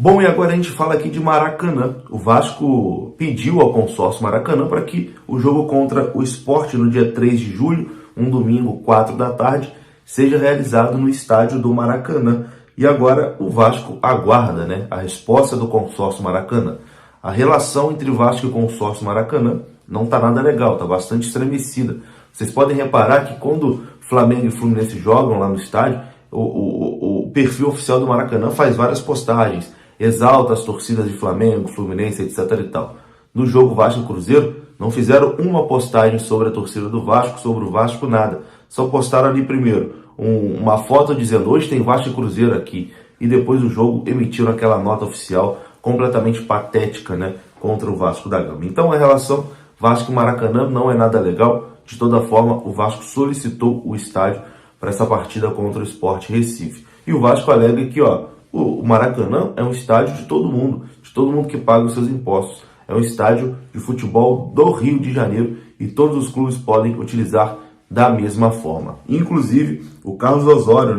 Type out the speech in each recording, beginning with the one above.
Bom, e agora a gente fala aqui de Maracanã. O Vasco pediu ao consórcio Maracanã para que o jogo contra o Sport no dia 3 de julho, um domingo, 4 da tarde, seja realizado no estádio do Maracanã. E agora o Vasco aguarda, a resposta do consórcio Maracanã. A relação entre Vasco e consórcio Maracanã não está nada legal, está bastante estremecida. Vocês podem reparar que quando Flamengo e Fluminense jogam lá no estádio, o perfil oficial do Maracanã faz várias postagens, exalta as torcidas de Flamengo, Fluminense, etc. e tal. No jogo Vasco e Cruzeiro, não fizeram uma postagem sobre a torcida do Vasco, sobre o Vasco, nada. Só postaram ali primeiro uma foto dizendo, hoje tem Vasco e Cruzeiro aqui. E depois do jogo emitiram aquela nota oficial completamente patética, contra o Vasco da Gama. Então a relação Vasco e Maracanã não é nada legal. De toda forma, o Vasco solicitou o estádio para essa partida contra o Sport Recife. E o Vasco alega que o Maracanã é um estádio de todo mundo que paga os seus impostos. É um estádio de futebol do Rio de Janeiro e todos os clubes podem utilizar da mesma forma. Inclusive, o Carlos Osório,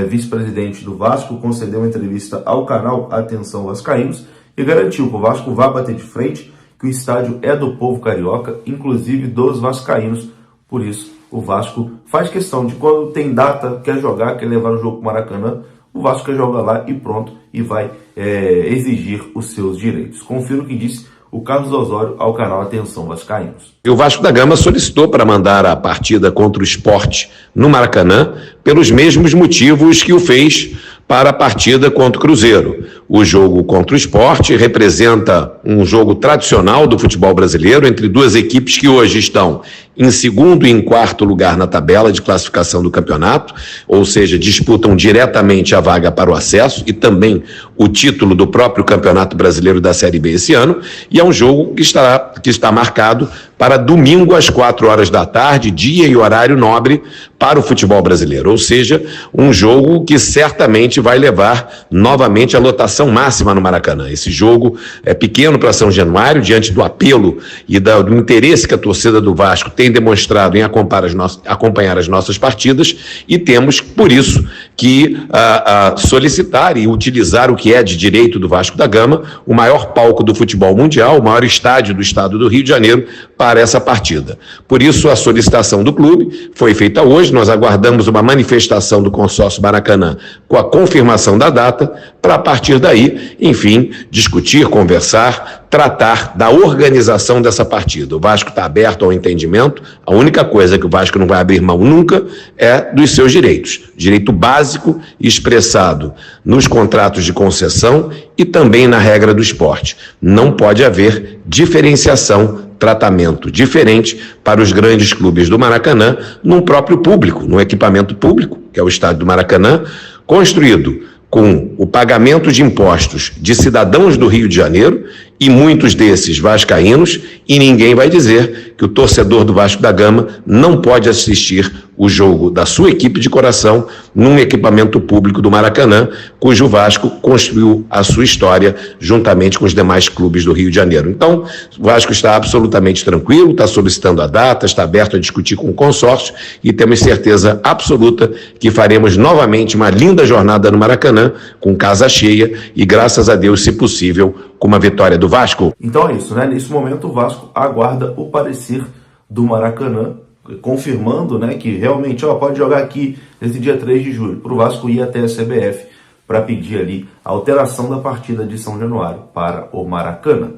vice-presidente do Vasco, concedeu uma entrevista ao canal Atenção Vascaínos e garantiu que o Vasco vai bater de frente, que o estádio é do povo carioca, inclusive dos vascaínos. Por isso, o Vasco faz questão de, quando tem data, quer jogar, quer levar o jogo para o Maracanã, o Vasco quer jogar lá e pronto, e vai exigir os seus direitos. Confira o que disse o Carlos Osório ao canal Atenção Vascaínos. O Vasco da Gama solicitou para mandar a partida contra o Sport no Maracanã pelos mesmos motivos que o fez para a partida contra o Cruzeiro. O jogo contra o Sport representa um jogo tradicional do futebol brasileiro entre duas equipes que hoje estão em segundo e em quarto lugar na tabela de classificação do campeonato, ou seja, disputam diretamente a vaga para o acesso e também o título do próprio Campeonato Brasileiro da Série B esse ano, e é um jogo que está marcado para domingo às 4 horas da tarde, dia e horário nobre para o futebol brasileiro, ou seja, um jogo que certamente vai levar novamente a lotação máxima no Maracanã. Esse jogo é pequeno para São Januário, diante do apelo e do interesse que a torcida do Vasco tem demonstrado em acompanhar as nossas partidas, e temos, por isso, que solicitar e utilizar o que é de direito do Vasco da Gama, o maior palco do futebol mundial, o maior estádio do estado do Rio de Janeiro, para essa partida. Por isso, a solicitação do clube foi feita hoje. Nós aguardamos uma manifestação do consórcio Maracanã com a confirmação da data, para a partir daí, enfim, discutir, conversar, tratar da organização dessa partida. O Vasco está aberto ao entendimento. A única coisa que o Vasco não vai abrir mão nunca é dos seus direitos. Direito básico expressado nos contratos de concessão e também na regra do esporte. Não pode haver diferenciação, tratamento diferente para os grandes clubes do Maracanã num próprio público, num equipamento público, que é o estádio do Maracanã, construído com o pagamento de impostos de cidadãos do Rio de Janeiro, e muitos desses vascaínos, e ninguém vai dizer que o torcedor do Vasco da Gama não pode assistir o jogo da sua equipe de coração num equipamento público do Maracanã, cujo Vasco construiu a sua história juntamente com os demais clubes do Rio de Janeiro. Então, o Vasco está absolutamente tranquilo, está solicitando a data, está aberto a discutir com o consórcio, e temos certeza absoluta que faremos novamente uma linda jornada no Maracanã, com casa cheia e, graças a Deus, se possível, com uma vitória do Vasco. Então é isso, Nesse momento o Vasco aguarda o parecer do Maracanã, confirmando, que realmente pode jogar aqui nesse dia 3 de julho, para o Vasco ir até a CBF para pedir ali a alteração da partida de São Januário para o Maracanã.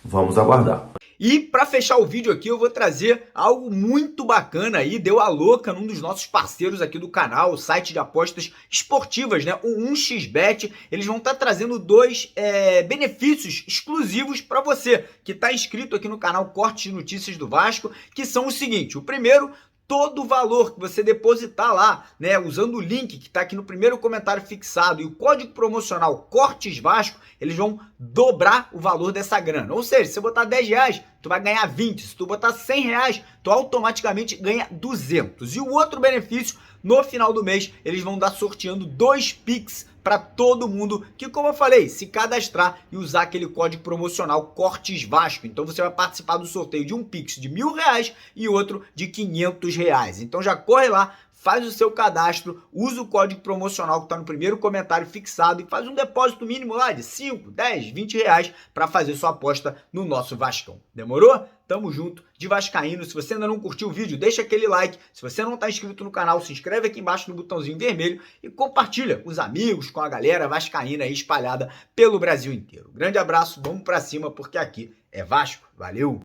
Vamos aguardar. E para fechar o vídeo aqui, eu vou trazer algo muito bacana aí, deu a louca num dos nossos parceiros aqui do canal, o site de apostas esportivas, o 1xBet. Eles vão estar trazendo dois benefícios exclusivos para você que está inscrito aqui no canal Cortes de Notícias do Vasco, que são o seguinte: o primeiro, todo o valor que você depositar lá, usando o link que está aqui no primeiro comentário fixado e o código promocional Cortes Vasco, eles vão dobrar o valor dessa grana. Ou seja, se você botar R$10, tu vai ganhar 20. Se tu botar R$100, tu automaticamente ganha 200. E o outro benefício, no final do mês, eles vão dar sorteando 2 Pix para todo mundo que, como eu falei, se cadastrar e usar aquele código promocional Cortes Vasco. Então você vai participar do sorteio de um Pix de R$1.000 e outro de R$500. Então já corre lá, faz o seu cadastro, usa o código promocional que está no primeiro comentário fixado e faz um depósito mínimo lá de 5, 10, 20 reais para fazer sua aposta no nosso Vascão. Demorou? Tamo junto de vascaíno. Se você ainda não curtiu o vídeo, deixa aquele like. Se você não está inscrito no canal, se inscreve aqui embaixo no botãozinho vermelho e compartilha com os amigos, com a galera vascaína aí espalhada pelo Brasil inteiro. Grande abraço, vamos para cima porque aqui é Vasco. Valeu!